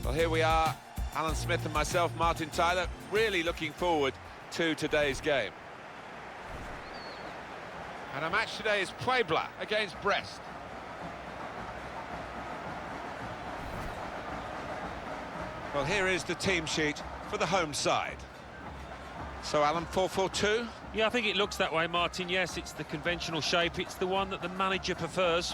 Well, here we are, Alan Smith and myself, Martin Tyler, really looking forward to today's game. And our match today is Puebla against Brest. Well, here is the team sheet for the home side. So, Alan, 4-4-2? Yeah, I think it looks that way, Martin. Yes, it's the conventional shape. It's the one that the manager prefers.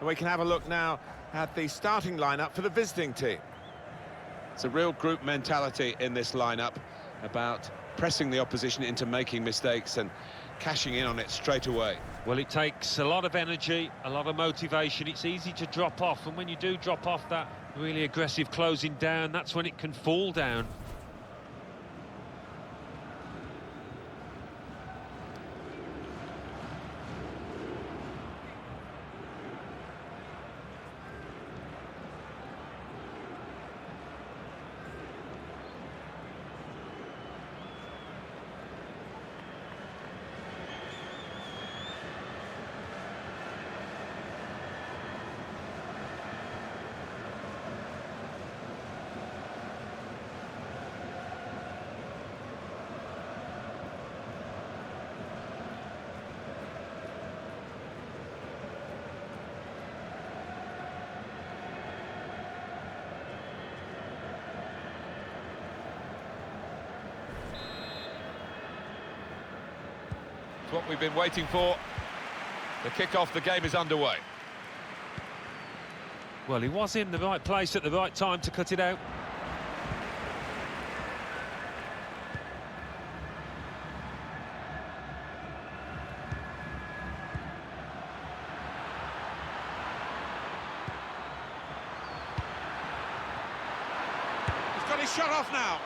We can have a look now at the starting lineup for the visiting team. It's a real group mentality in this lineup about pressing the opposition into making mistakes and cashing in on it straight away. Well, it takes a lot of energy, a lot of motivation. It's easy to drop off, and when you do drop off that really aggressive closing down, that's when it can fall down. What we've been waiting for. The kick-off, the game is underway. Well, he was in the right place at the right time to cut it out. He's got his shot off now.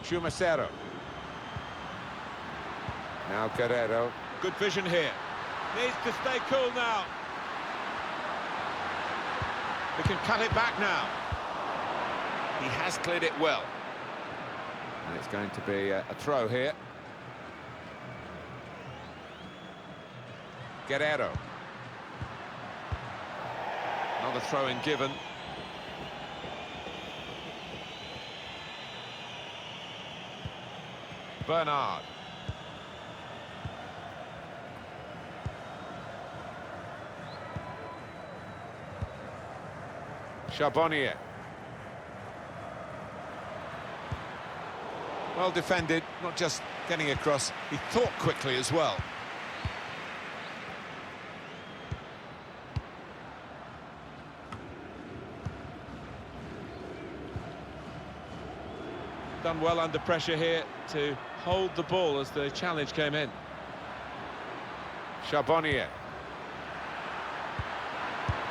Chumacero. Now Guerrero. Good vision here. Needs to stay cool now. We can cut it back now. He has cleared it well. And it's going to be a throw here. Guerrero. Another throw-in given. Bernard. Charbonnier. Well defended, not just getting across, he thought quickly as well. Done well under pressure here to hold the ball as the challenge came in. Charbonnier.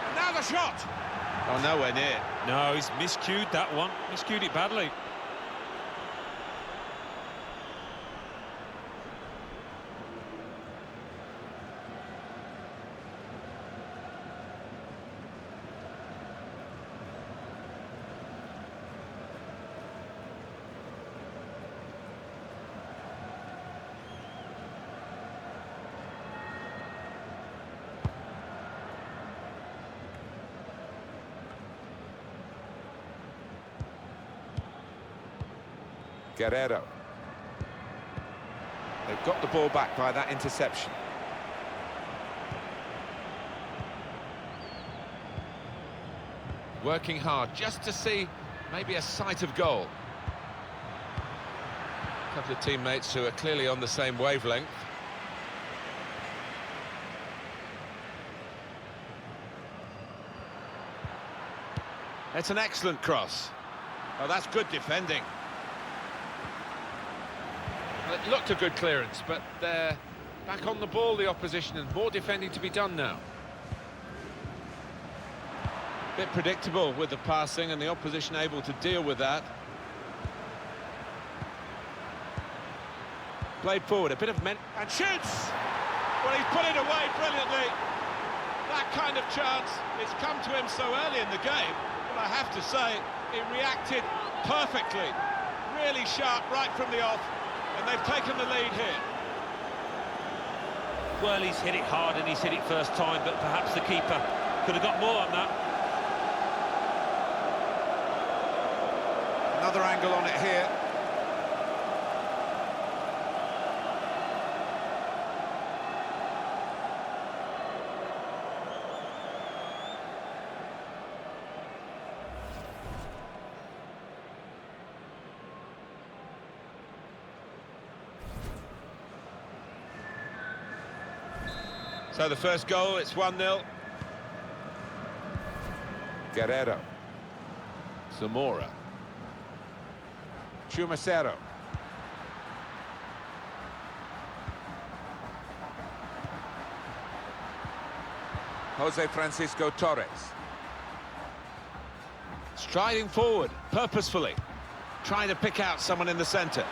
And now the shot! Oh, nowhere near. No, he's miscued that one. Miscued it badly. Guerrero. They've got the ball back by that interception. Working hard just to see maybe a sight of goal. A couple of teammates who are clearly on the same wavelength. It's an excellent cross. Oh, that's good defending. Well, it looked a good clearance, but they're back on the ball, the opposition, and more defending to be done now. Bit predictable with the passing and the opposition able to deal with that. Played forward, a bit of and shoots! Well, he's put it away brilliantly. That kind of chance, it's come to him so early in the game, but I have to say, he reacted perfectly. Really sharp right from the off, and they've taken the lead here. Well, he's hit it hard and he's hit it first time, but perhaps the keeper could have got more on that. Another angle on it here. So the first goal, it's 1-0. Guerrero. Zamora. Chumacero. Jose Francisco Torres. Striding forward, purposefully. Trying to pick out someone in the centre.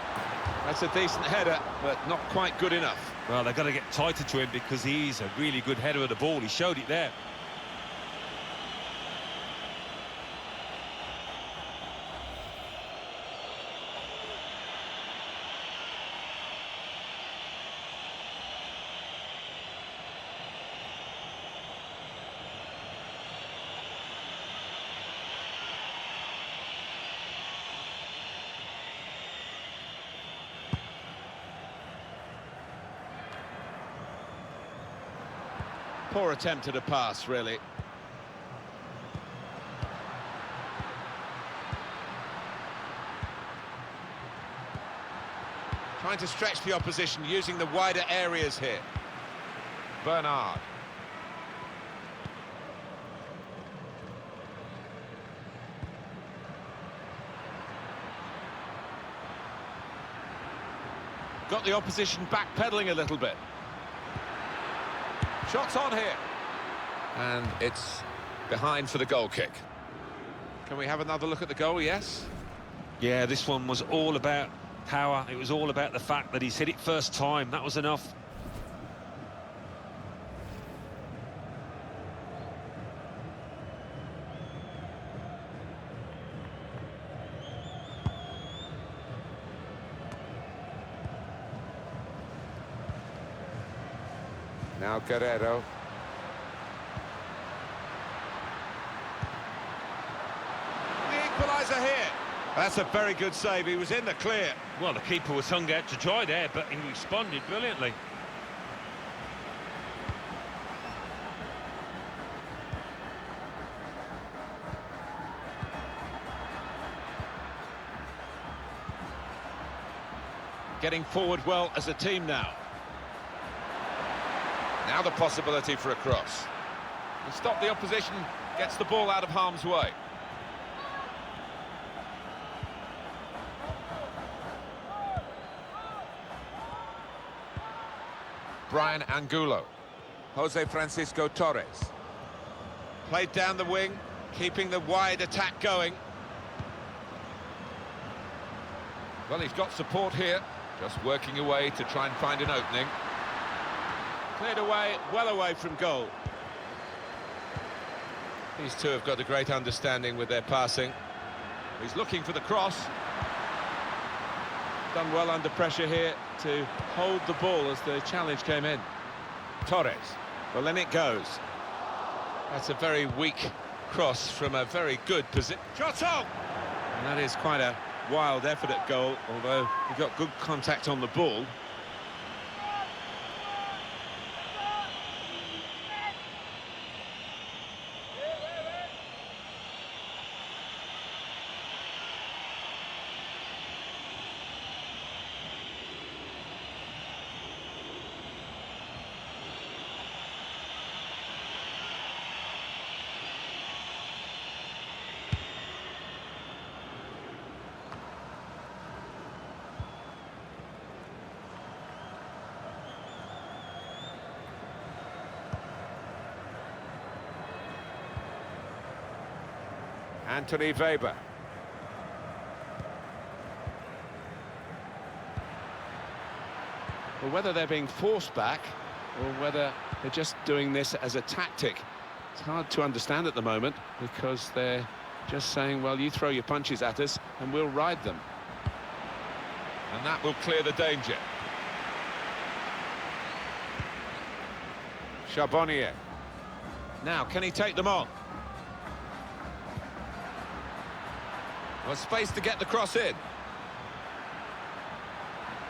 That's a decent header, but not quite good enough. Well, they've got to get tighter to him because he's a really good header of the ball. He showed it there. Poor attempt at a pass, really. Trying to stretch the opposition, using the wider areas here. Bernard. Got the opposition backpedaling a little bit. Shots on here. And it's behind for the goal kick. Can we have another look at the goal? Yes. Yeah, this one was all about power. It was all about the fact that he's hit it first time. That was enough. Now Guerrero. The equaliser here. That's a very good save. He was in the clear. Well, the keeper was hung out to dry there, but he responded brilliantly. Getting forward well as a team now. Now the possibility for a cross. And stop the opposition, gets the ball out of harm's way. Brian Angulo. Jose Francisco Torres. Played down the wing, keeping the wide attack going. Well, he's got support here, just working away to try and find an opening. Cleared away, well away from goal. These two have got a great understanding with their passing. He's looking for the cross. Done well under pressure here to hold the ball as the challenge came in. Torres. Well, then it goes. That's a very weak cross from a very good position. Shot on! And that is quite a wild effort at goal, although he got good contact on the ball. Anthony Weber. Well, whether they're being forced back or whether they're just doing this as a tactic. It's hard to understand at the moment, because they're just saying, well, you throw your punches at us and we'll ride them. And that will clear the danger. Charbonnier. Now, can he take them on? Well, space to get the cross in.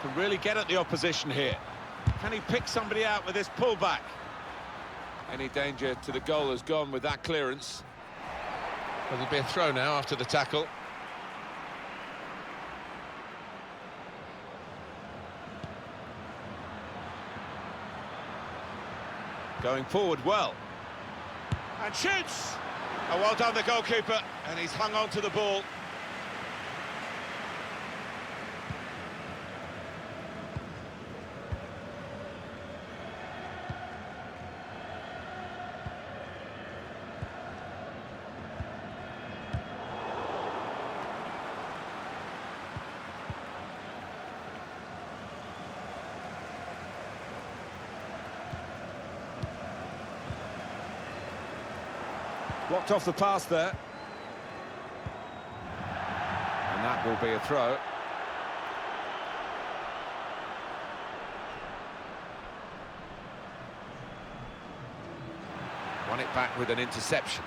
Can really get at the opposition here. Can he pick somebody out with this pullback? Any danger to the goal has gone with that clearance. Well, there'll be a throw now after the tackle. Going forward well. And shoots! Oh, well done, the goalkeeper. And he's hung on to the ball. Blocked off the pass there. And that will be a throw. Won it back with an interception.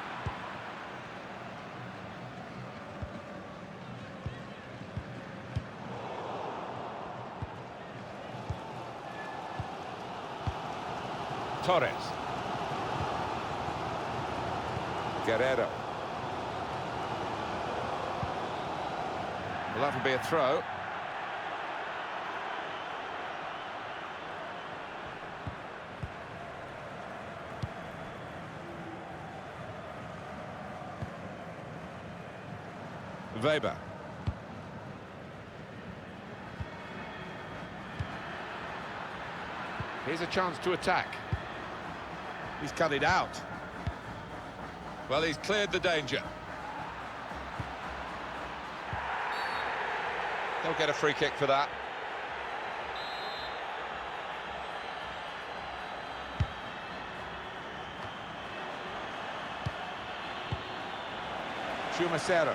Torres. Guerrero. Well, that'll be a throw. Weber. Here's a chance to attack. He's cut it out. Well, he's cleared the danger. They'll get a free kick for that. Chumacero.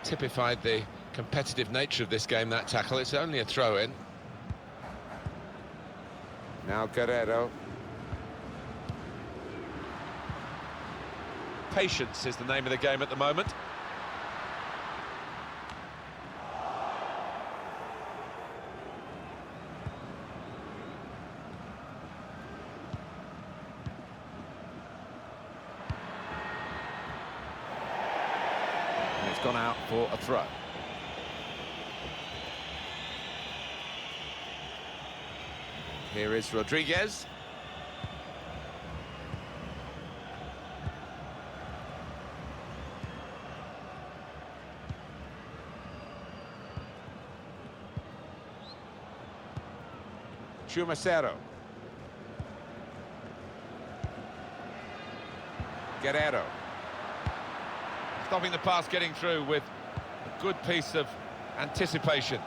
Typified the competitive nature of this game, that tackle. It's only a throw-in. Now Guerrero. Patience is the name of the game at the moment. And it's gone out for a throw. Here is Rodriguez. Chumacero. Guerrero. Stopping the pass getting through with a good piece of anticipation.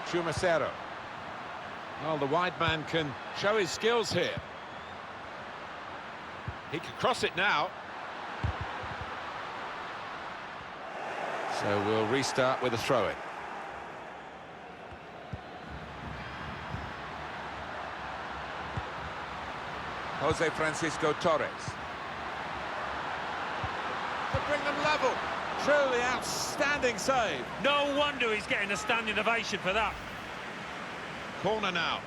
Chumacero. Well, the wide man can show his skills here. He can cross it now. So we'll restart with a throw-in. Jose Francisco Torres. To bring them level. Truly outstanding save. No wonder he's getting a standing ovation for that. Corner now.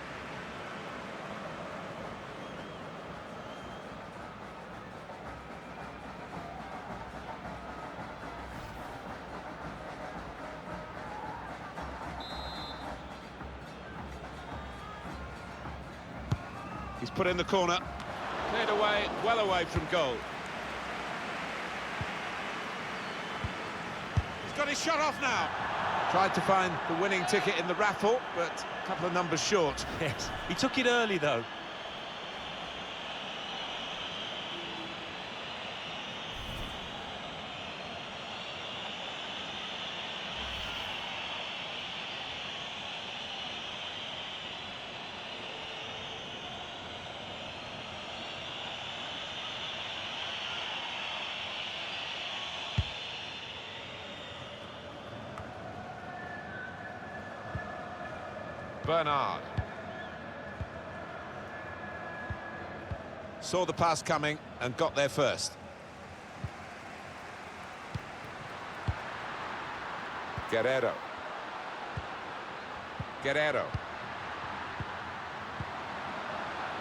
He's put in the corner. Cleared away, well away from goal. He's got his shot off now. Tried to find the winning ticket in the raffle, but a couple of numbers short. Yes, he took it early though. Bernard. Saw the pass coming and got there first. Guerrero.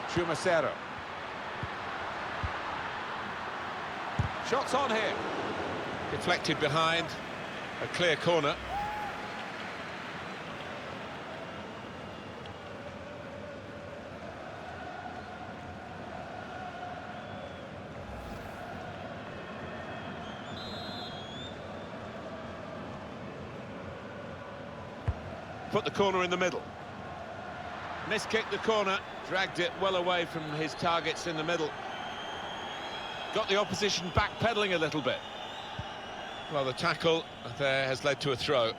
Chumacero. Shots on here. Deflected behind. A clear corner. Put the corner in the middle. Miskicked the corner, dragged it well away from his targets in the middle. Got the opposition backpedaling a little bit. Well, the tackle there has led to a throw.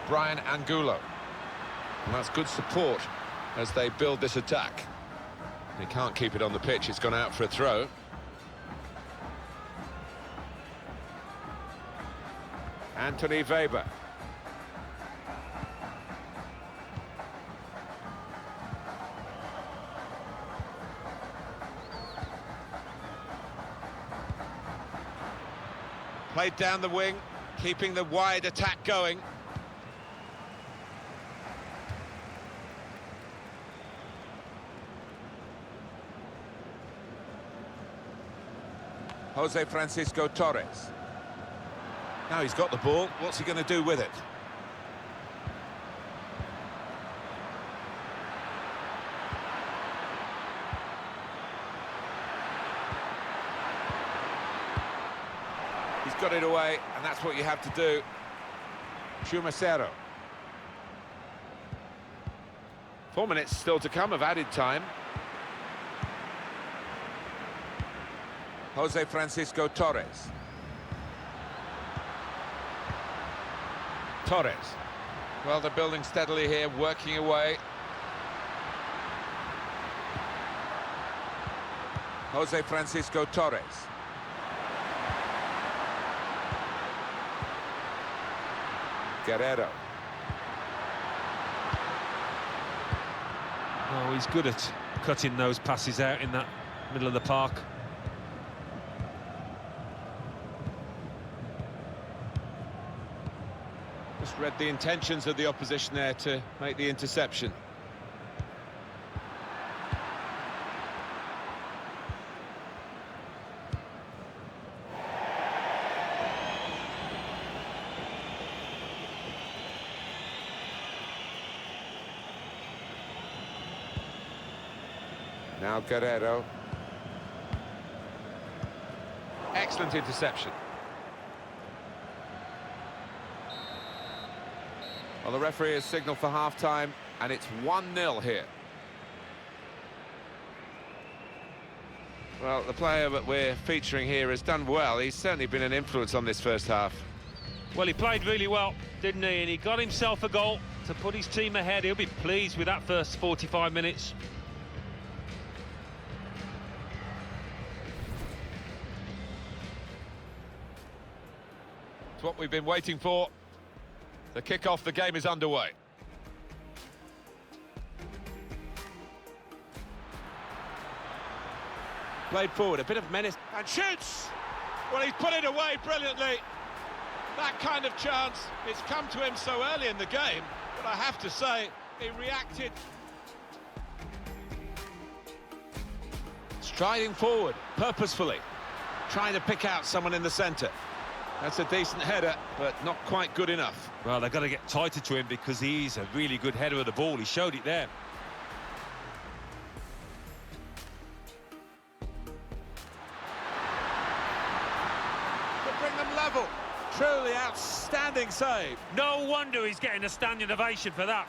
Brian Angulo. And that's good support as they build this attack. He can't keep it on the pitch, it's gone out for a throw. Anthony Weber. Played down the wing, keeping the wide attack going. Jose Francisco Torres. Now he's got the ball, what's he going to do with it? He's got it away, and that's what you have to do. Chumacero. 4 minutes still to come of added time. Jose Francisco Torres. Well, they're building steadily here, working away. Jose Francisco Torres. Guerrero. Oh, he's good at cutting those passes out in that middle of the park. Just read the intentions of the opposition there to make the interception. Now Guerrero. Excellent interception. Well, the referee has signalled for half-time, and it's 1-0 here. Well, the player that we're featuring here has done well. He's certainly been an influence on this first half. Well, he played really well, didn't he? And he got himself a goal to put his team ahead. He'll be pleased with that first 45 minutes. It's what we've been waiting for. The kick-off, the game is underway. Played forward, a bit of menace, and shoots! Well, he's put it away brilliantly. That kind of chance, it's come to him so early in the game, but I have to say, he reacted. Striding forward, purposefully, trying to pick out someone in the centre. That's a decent header, but not quite good enough. Well, they've got to get tighter to him because he's a really good header of the ball. He showed it there. To bring them level. Truly outstanding save. No wonder he's getting a standing ovation for that.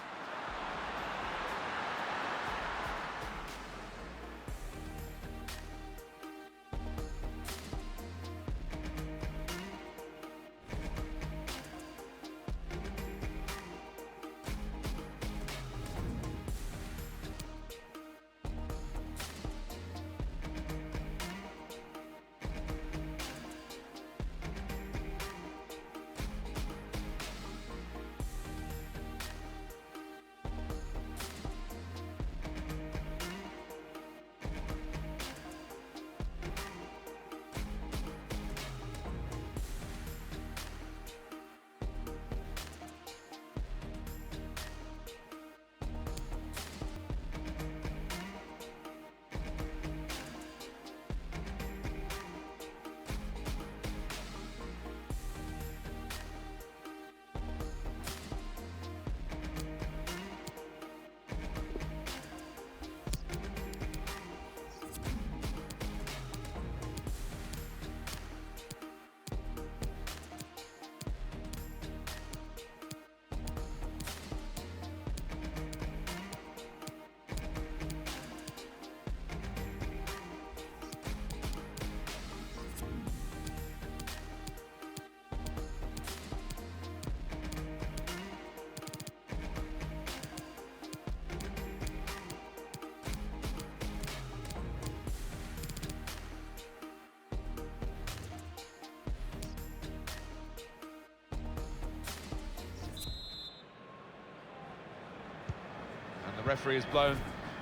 The referee has blown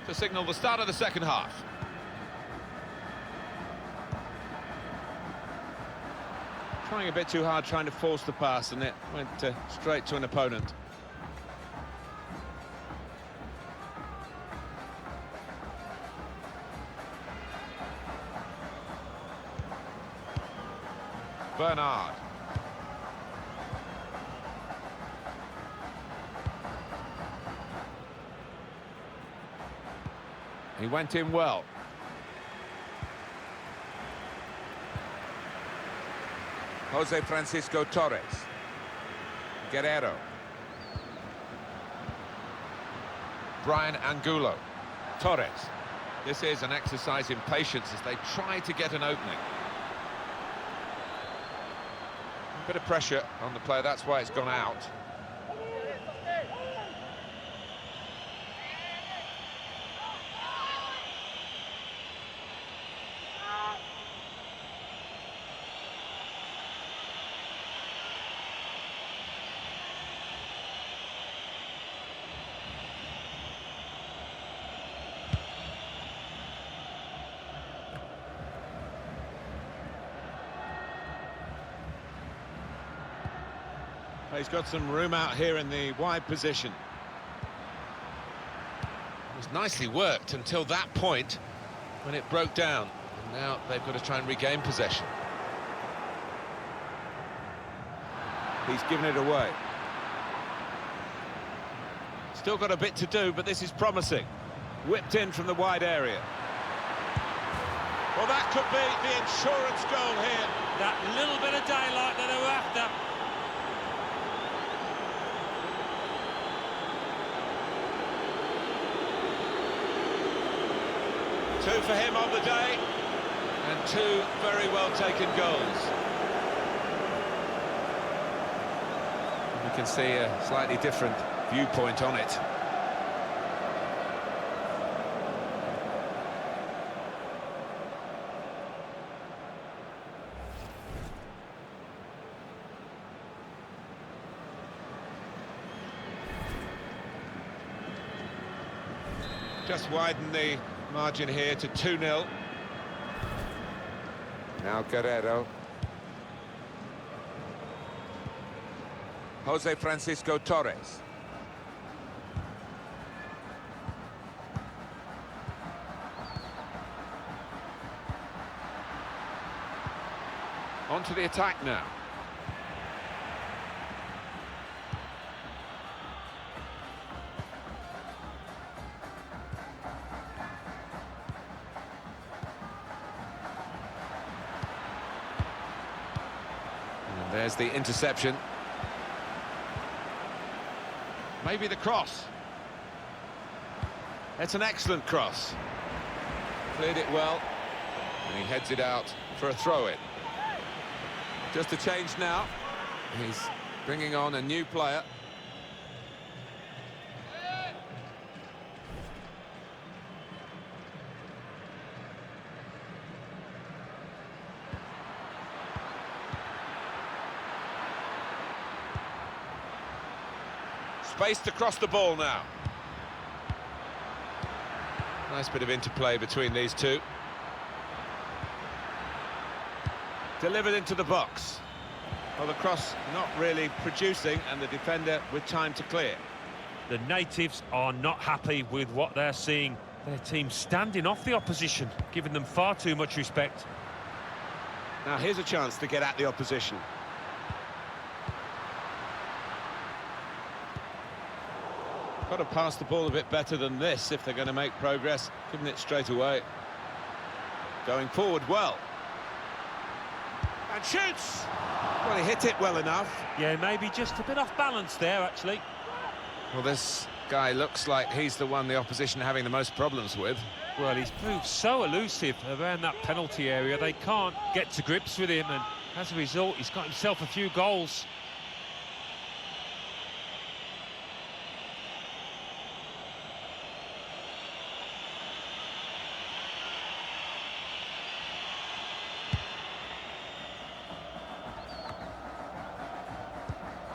to signal the start of the second half. Trying a bit too hard, trying to force the pass, and it went straight to an opponent. Bernard. He went in well. Jose Francisco Torres. Guerrero. Brian Angulo. Torres. This is an exercise in patience as they try to get an opening. A bit of pressure on the player, that's why it's gone out. He's got some room out here in the wide position. It was nicely worked until that point when it broke down. And now they've got to try and regain possession. He's given it away. Still got a bit to do, but this is promising. Whipped in from the wide area. Well, that could be the insurance goal here. That little bit of daylight that they were after. Two for him on the day, and two very well taken goals. You can see a slightly different viewpoint on it. Just widen the margin here to 2-0. Now Guerrero. Jose Francisco Torres. On to the attack now. There's the interception. Maybe the cross. It's an excellent cross. Cleared it well. And he heads it out for a throw-in. Just a change now. He's bringing on a new player. Spaced across the ball now. Nice bit of interplay between these two. Delivered into the box. Well, the cross not really producing, and the defender with time to clear. The natives are not happy with what they're seeing. Their team standing off the opposition, giving them far too much respect. Now here's a chance to get at the opposition. Got to pass the ball a bit better than this if they're going to make progress. Giving it straight away. Going forward well. And shoots! Well, he hit it well enough. Yeah, maybe just a bit off balance there, actually. Well, this guy looks like he's the one the opposition are having the most problems with. Well, he's proved so elusive around that penalty area. They can't get to grips with him, and as a result, he's got himself a few goals.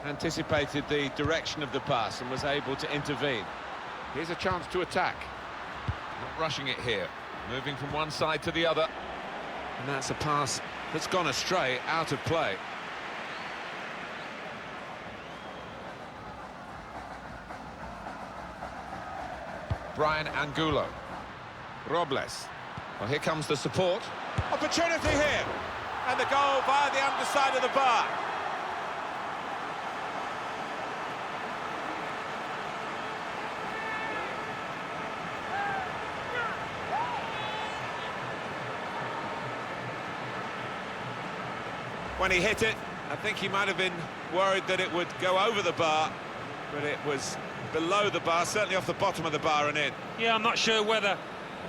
Anticipated the direction of the pass and was able to intervene. Here's a chance to attack. Not rushing it here. Moving from one side to the other. And that's a pass that's gone astray, out of play. Brian Angulo. Robles. Well, here comes the support. Opportunity here. And the goal via the underside of the bar. When he hit it, I think he might have been worried that it would go over the bar, but it was below the bar, certainly off the bottom of the bar and in. Yeah, I'm not sure whether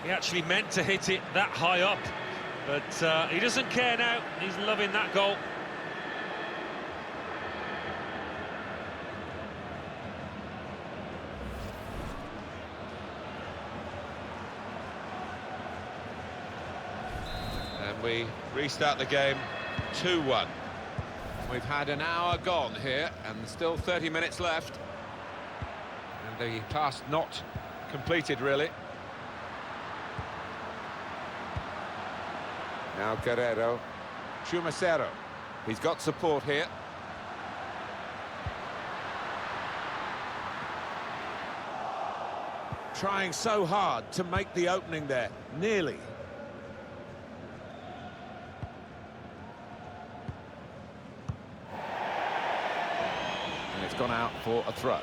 he actually meant to hit it that high up, but he doesn't care now. He's loving that goal. And we restart the game 2-1. We've had an hour gone here and still 30 minutes left. And the pass not completed, really. Now Guerrero. Chumacero. He's got support here. Trying so hard to make the opening there. Nearly. And it's gone out for a throw.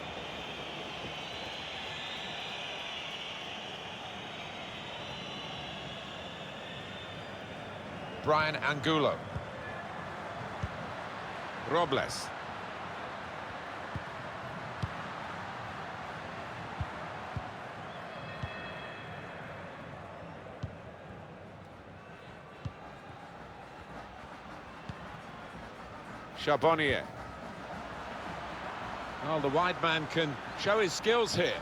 Brian Angulo. Robles. Charbonnier. Well, the wide man can show his skills here.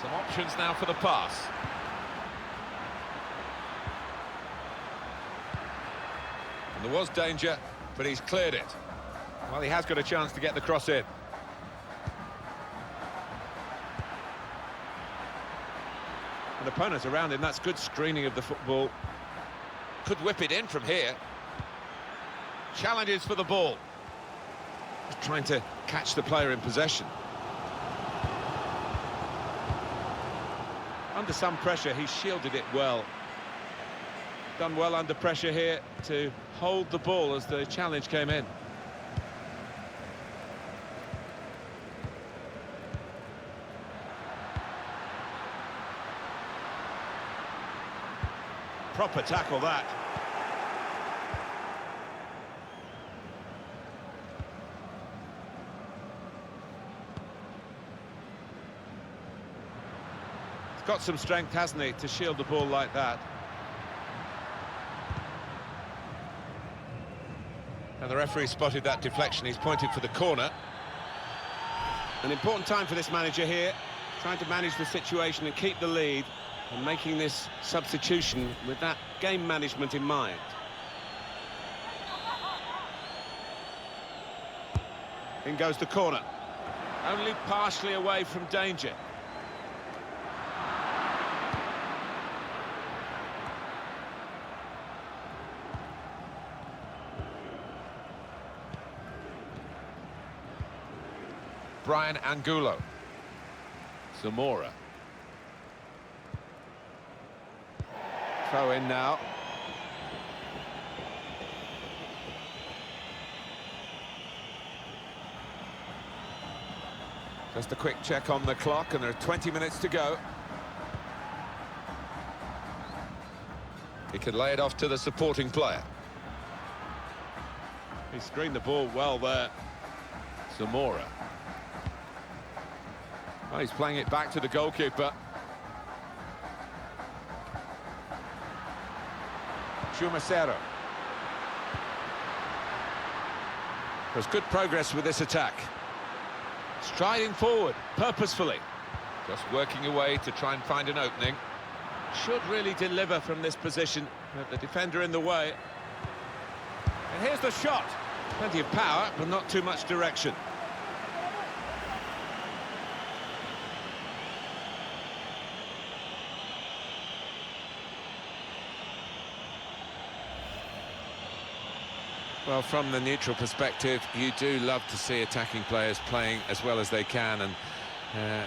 Some options now for the pass. And there was danger, but he's cleared it. Well, he has got a chance to get the cross in. And opponents around him, that's good screening of the football. Could whip it in from here. Challenges for the ball. Just trying to catch the player in possession. Under some pressure, he shielded it well. Done well under pressure here to hold the ball as the challenge came in. Proper tackle, that. He's got some strength, hasn't he, to shield the ball like that. And the referee spotted that deflection. He's pointed for the corner. An important time for this manager here, trying to manage the situation and keep the lead, and making this substitution with that game management in mind. In goes the corner. Only partially away from danger. Brian Angulo. Zamora. Throw in now. Just a quick check on the clock, and there are 20 minutes to go. He could lay it off to the supporting player. He screened the ball well there. Zamora. Well, he's playing it back to the goalkeeper. Chumacero. There's good progress with this attack. Striding forward, purposefully. Just working away to try and find an opening. Should really deliver from this position, but the defender in the way. And here's the shot. Plenty of power, but not too much direction. Well, from the neutral perspective, you do love to see attacking players playing as well as they can, and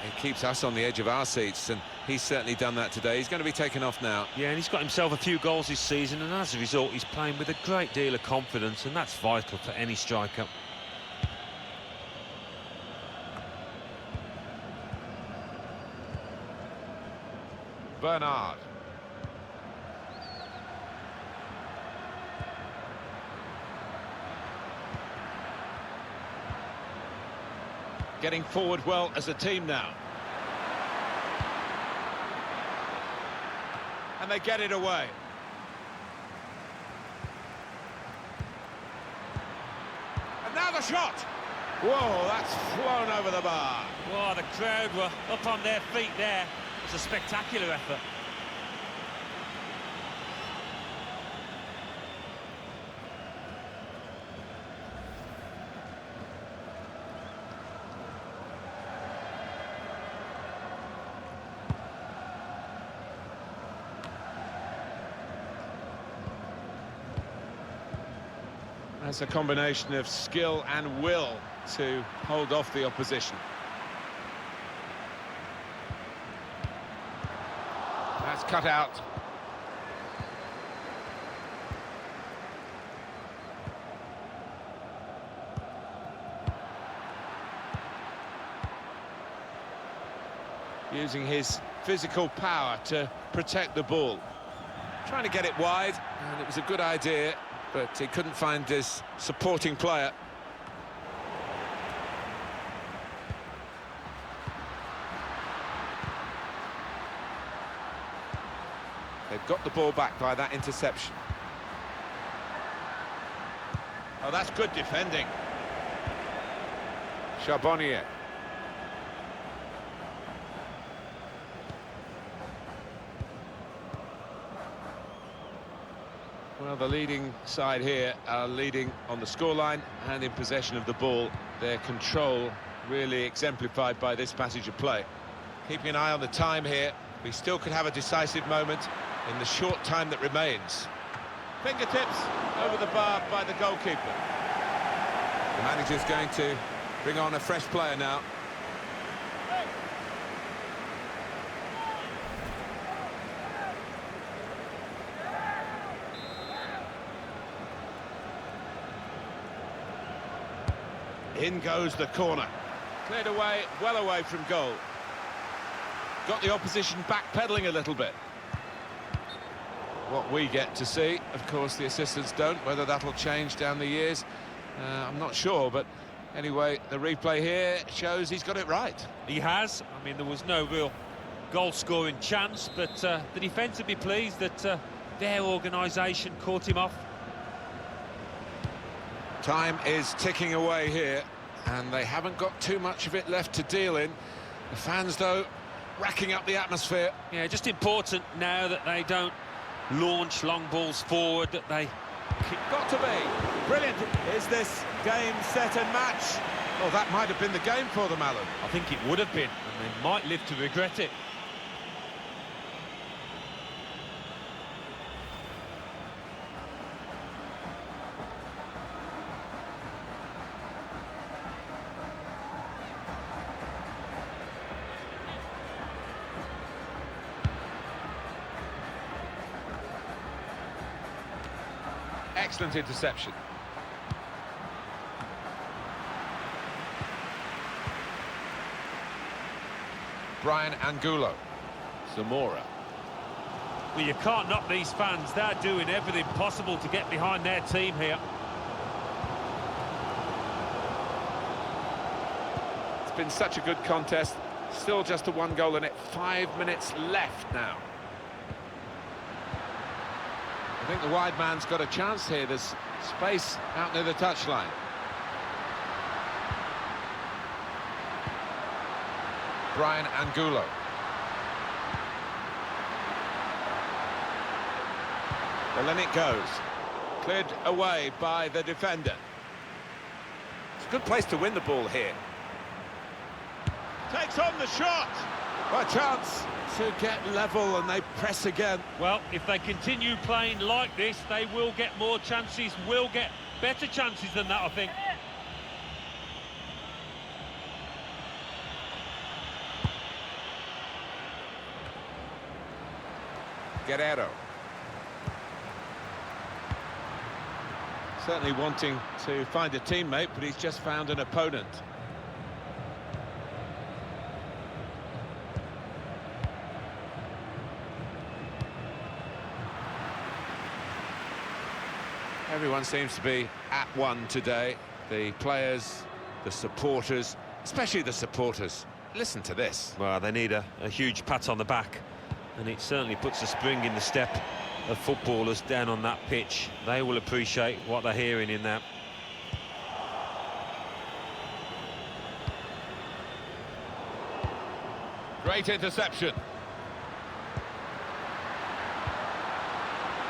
it keeps us on the edge of our seats, and he's certainly done that today. He's going to be taken off now. Yeah, and he's got himself a few goals this season, and as a result, he's playing with a great deal of confidence, and that's vital for any striker. Bernard. Getting forward well as a team now. And they get it away. And now the shot! Whoa, that's flown over the bar. Wow, the crowd were up on their feet there. It's a spectacular effort. That's a combination of skill and will to hold off the opposition. That's cut out. Using his physical power to protect the ball. Trying to get it wide, and it was a good idea, but he couldn't find his supporting player. They've got the ball back by that interception. Oh, that's good defending. Charbonnier. Well, the leading side here are leading on the scoreline and in possession of the ball. Their control really exemplified by this passage of play. Keeping an eye on the time here. We still could have a decisive moment in the short time that remains. Fingertips over the bar by the goalkeeper. The manager's going to bring on a fresh player now. In goes the corner. Cleared away, well away from goal. Got the opposition backpedaling a little bit. What we get to see, of course, the assistants don't. Whether that'll change down the years, I'm not sure. But anyway, the replay here shows he's got it right. He has. I mean, there was no real goal-scoring chance, but the defence would be pleased that their organisation caught him off. Time is ticking away here, and they haven't got too much of it left to deal in. The fans, though, racking up the atmosphere. Yeah, just important now that they don't launch long balls forward, that they... Got to be. Brilliant. Is this game, set and match? Well, that might have been the game for them, Alan. I think it would have been, and they might live to regret it. Excellent interception. Brian Angulo. Zamora. Well, you can't knock these fans. They're doing everything possible to get behind their team here. It's been such a good contest. Still just a one goal in it. 5 minutes left now. I think the wide man's got a chance here. There's space out near the touchline. Brian Angulo. Well, then it goes. Cleared away by the defender. It's a good place to win the ball here. Takes on the shot. What a chance to get level, and they press again. Well, if they continue playing like this, they will get more chances, will get Better chances than that, I think. Guerrero. Certainly wanting to find a teammate, but he's just found an opponent. Everyone seems to be at one today. The players, the supporters, especially the supporters. Listen to this. Well, they need a huge pat on the back, and it certainly puts a spring in the step of footballers down on that pitch. They will appreciate what they're hearing in that. Great interception.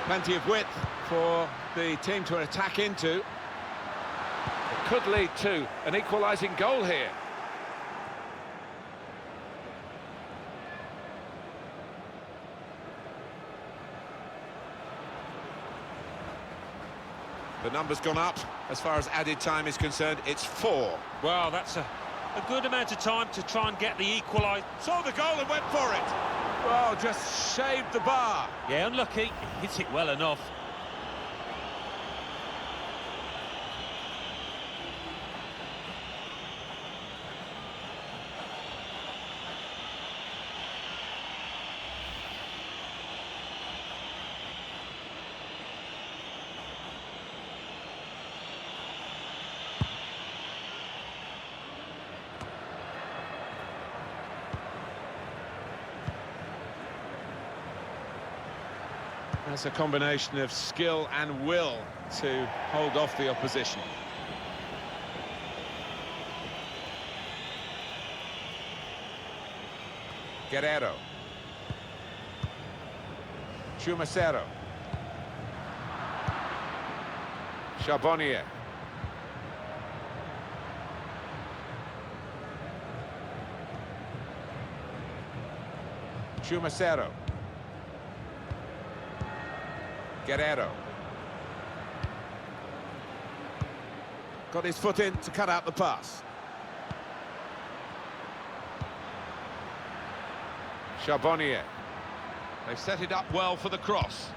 Plenty of width for the team to attack into. It could lead to an equalising goal here. The number's gone up. As far as added time is concerned, it's 4. Well, that's a good amount of time to try and get the equaliser. Saw the goal and went for it. Well, just shaved the bar. Yeah, unlucky. Hit it well enough. That's a combination of skill and will to hold off the opposition. Guerrero. Chumacero. Charbonnier. Chumacero. Guerrero. Got his foot in to cut out the pass. Charbonnier. They've set it up well for the cross.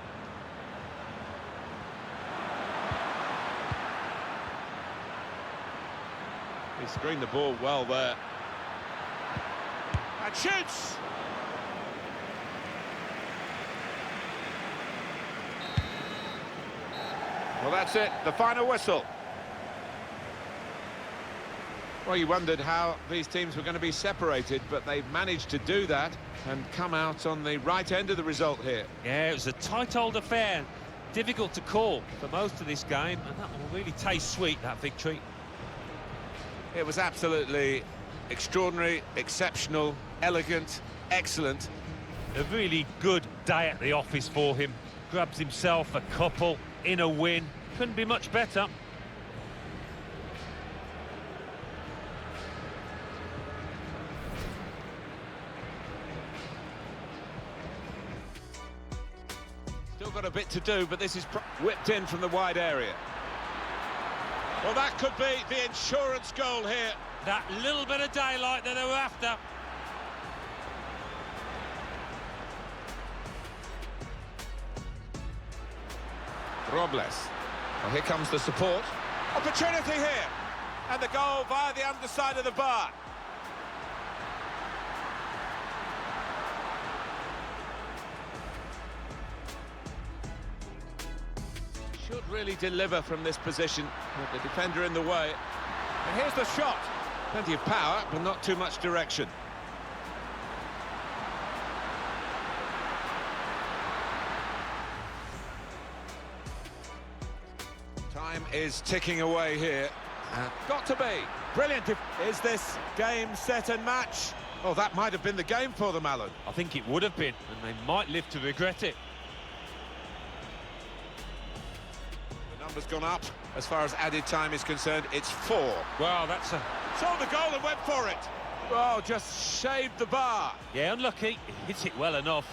He screened the ball well there. And shoots! Well, that's it, the final whistle. Well, you wondered how these teams were going to be separated, but they've managed to do that and come out on the right end of the result here. Yeah, it was a tight old affair. Difficult to call for most of this game, and that will really taste sweet, that victory. It was absolutely extraordinary, exceptional, elegant, excellent. A really good day at the office for him. Grabs himself a couple in a win. Couldn't be much better. Still got a bit to do, but this is whipped in from the wide area. Well, that could be the insurance goal here. That little bit of daylight that they were after. Robles. Well, here comes the support. Opportunity here. And the goal via the underside of the bar. Should really deliver from this position with the defender in the way. And here's the shot. Plenty of power, but not too much direction. Time is ticking away here. Got to be. Brilliant. Is this game set and match? Oh, that might have been the game for them, Alan. I think it would have been, and they might live to regret it. The number's gone up. As far as added time is concerned, it's 4. Well, that's a... Saw the goal and went for it. Oh, just shaved the bar. Yeah, unlucky. Hit it well enough.